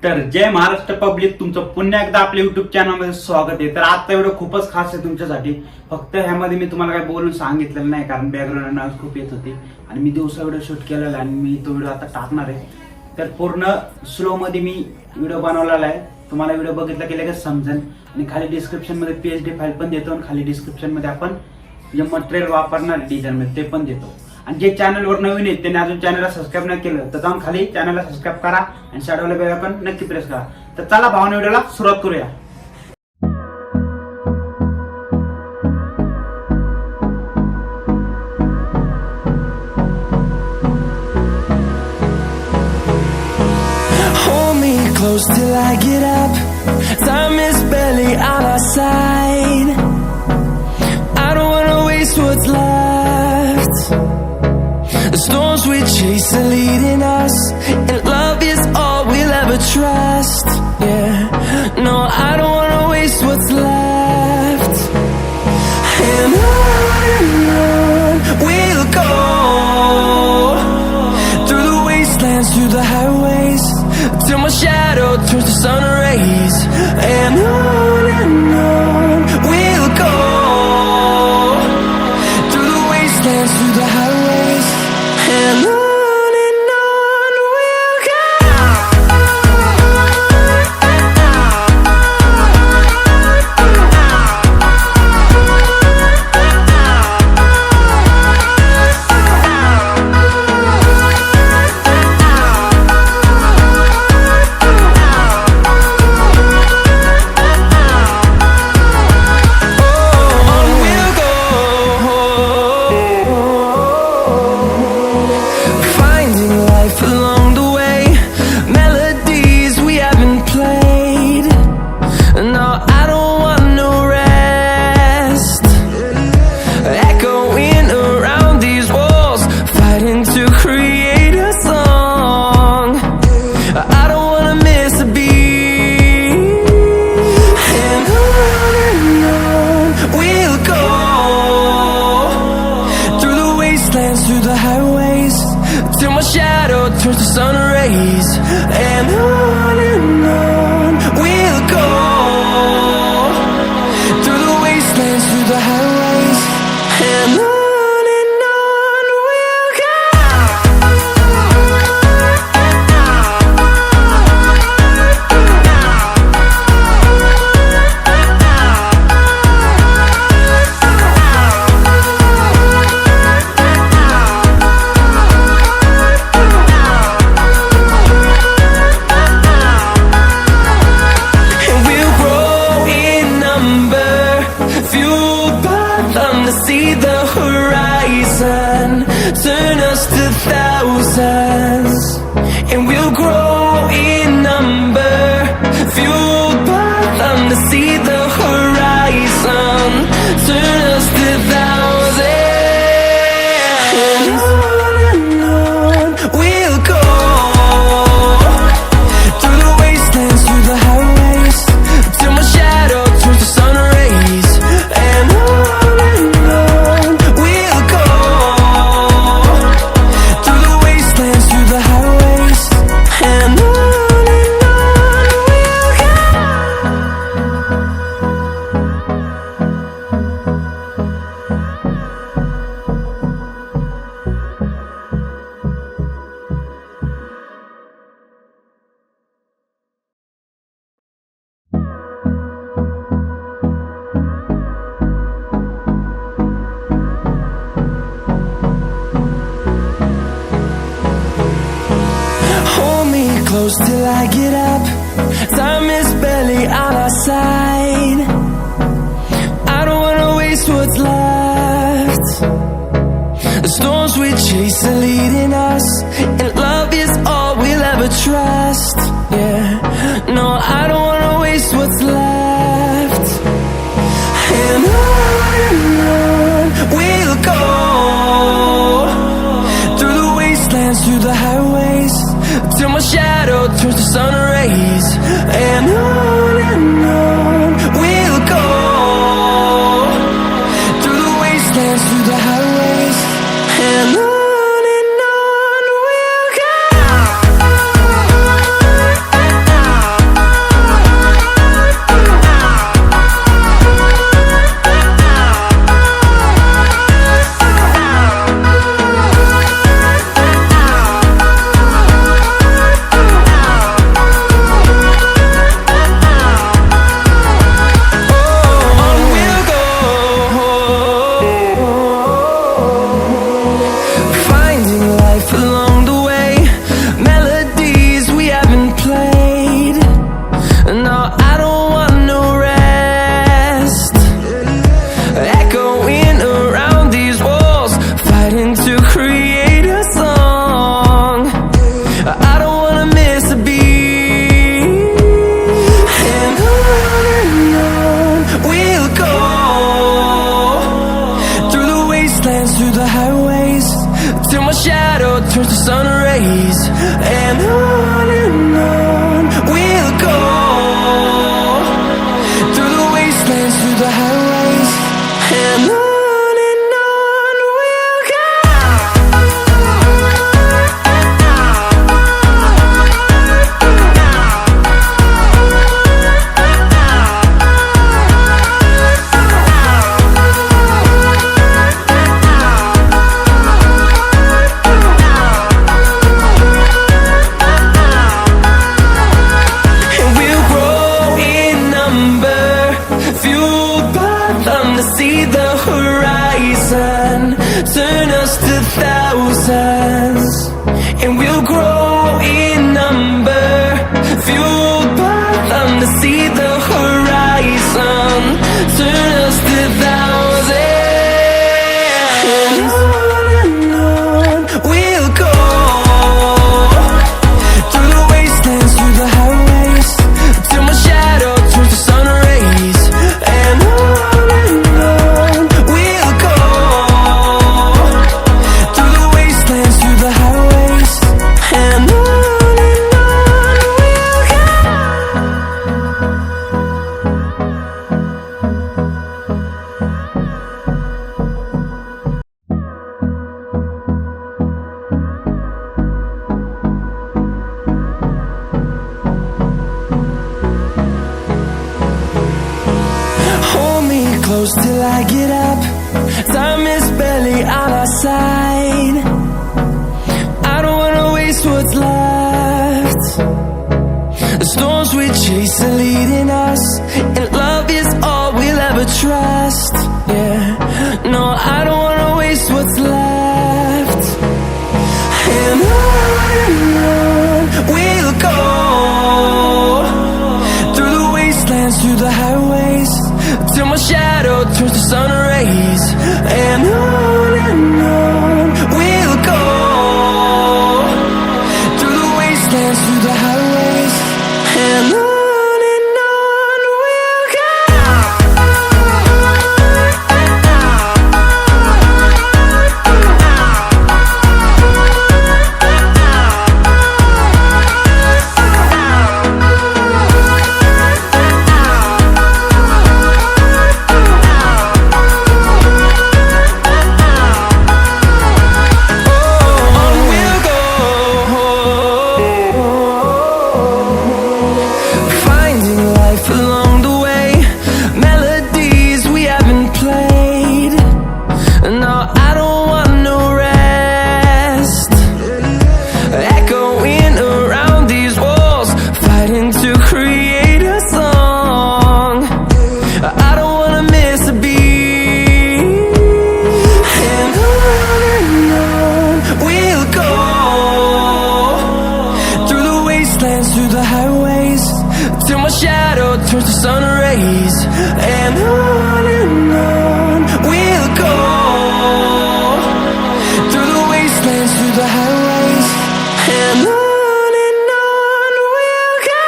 तर जय महाराष्ट्र पब्लिक, तुमचं पुन्हा एकदा आपल्या युट्यूब चॅनलमध्ये स्वागत आहे। तर आजचा व्हिडिओ खूपच खास आहे तुमच्यासाठी। फक्त ह्यामध्ये मी तुम्हाला काय बोलून सांगितलेलं नाही, कारण बॅकग्राऊंड नॉइज खूप येत होती आणि मी दिवसा व्हिडिओ शूट केलेला आणि मी तो व्हिडिओ आता टाकणार आहे। तर पूर्ण स्लो मध्ये मी व्हिडिओ बनवलेला आहे, तुम्हाला व्हिडिओ बघितला की लगेच समजेल। आणि खाली डिस्क्रिप्शन मध्ये पीएचडी फाईल पण देतो आणि खाली डिस्क्रिप्शन मध्ये आपण जे मटेरियल वापरणार डिझाईन मध्ये ते पण देतो। आणि जे चॅनलवर नवीन आहेत त्यांनी अजून चॅनलला सबस्क्राईब नाही केलं तर जाऊन खाली चॅनलला सबस्क्राईब करा आणि शॅडोला बेल आयकॉन नक्की प्रेस करा। तर चला भावना व्हिडिओला सुरुवात करूया। Hold me close till I get up. Time is barely on our side. I don't wanna waste what's left. The storms we chase are leading us, and love is all we'll ever trust. Yeah, no, I don't wanna waste what's left. And on we'll go, through the wastelands, through the highways, till my shadow turns to sun rays. And on we'll go, through the wastelands, through the highways, and on we'll go. Through the highways, till my shadow turns to sun rays. And on we'll go, through the wastelands, through the highways, and on we'll go. See the horizon, turn us to thousands, and we'll grow in number, fueled by them to see the horizon, turn us to thousands, and on we'll go, through the wastelands, through the highways, till my shadow turns to sun rays. And on close till I get up. Time is barely on our side. I don't wanna waste what's left. The storms we chase are leading us, and love is all we'll ever trust. Yeah, no, I don't wanna waste what's left. And on we'll go, through the wastelands, through the highways, till my shadow turns to sun rays. And on we'll go, through the wastelands, through the highways, and on we'll go. till my shadow turns to sun rays. And on we'll go, through the wastelands, through the highways. And on we'll go. See the horizon, turn us to thousands, and we'll grow in number, fueled by them to see the horizon, turn us to thousands. And on we'll go, through the wastelands, through the highways, till my shadow turns to sun rays. And close till I get up. Time is barely on our side. I don't wanna waste what's left. The storms we chase are leading us, and love is all we'll ever trust. Yeah, no, I don't wanna waste what's left. And on we'll go, through the wastelands, through the highways, till my shadow turns to sun rays. And on we'll go, through the wastelands, through the highways. And on we'll go. Through the highways, till my shadow turns to sun rays. And on we'll go, through the wastelands, through the highways. And on we'll go.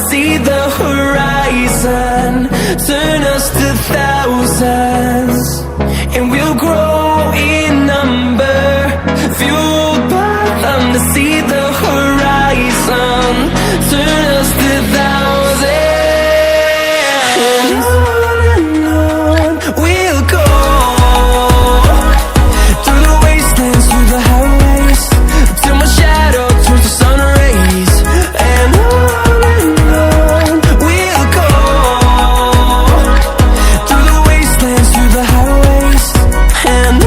See the horizon, turn us to thousands, and we'll grow in number, fueled by them to see the horizon, turn us to thousands. And on we'll go, through the wastelands, through the highways, till my shadow turns to sun rays. And on we'll go, through the wastelands, through the highways. And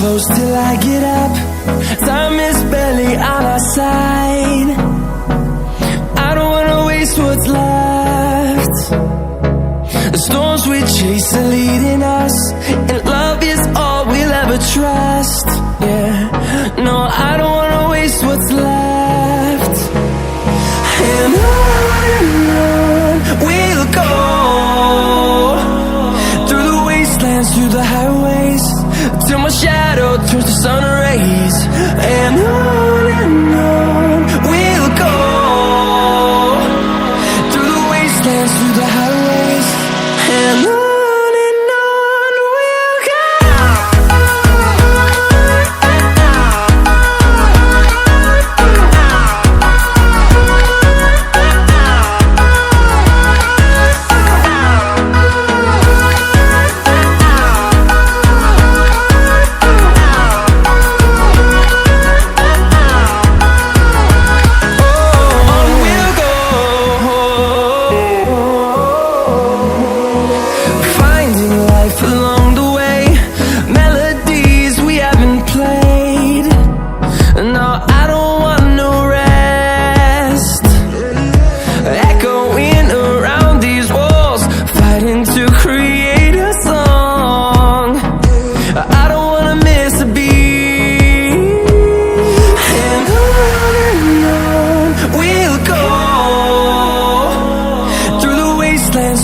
close till I get up. Time is barely on our side. I don't wanna waste what's left. The storms we chase are leading us, and love is all we'll ever trust. Yeah, no, I don't wanna waste what's left. And on we'll go, through the wastelands, through the highways, till my shadow turns to sun rays. And on we'll go, through the wastelands, through the highways, and on we'll go.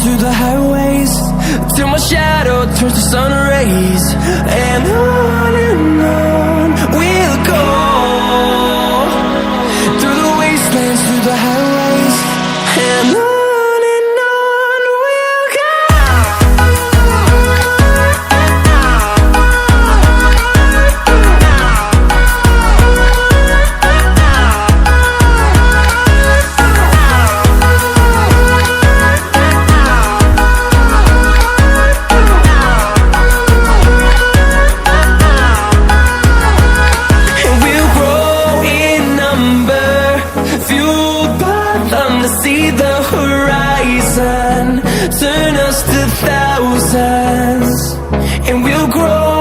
Through the highways, till my shadow turns to sun rays. And on we'll go, through the wastelands, through the highways, and on we'll go. See the horizon turn us to thousands, and we'll grow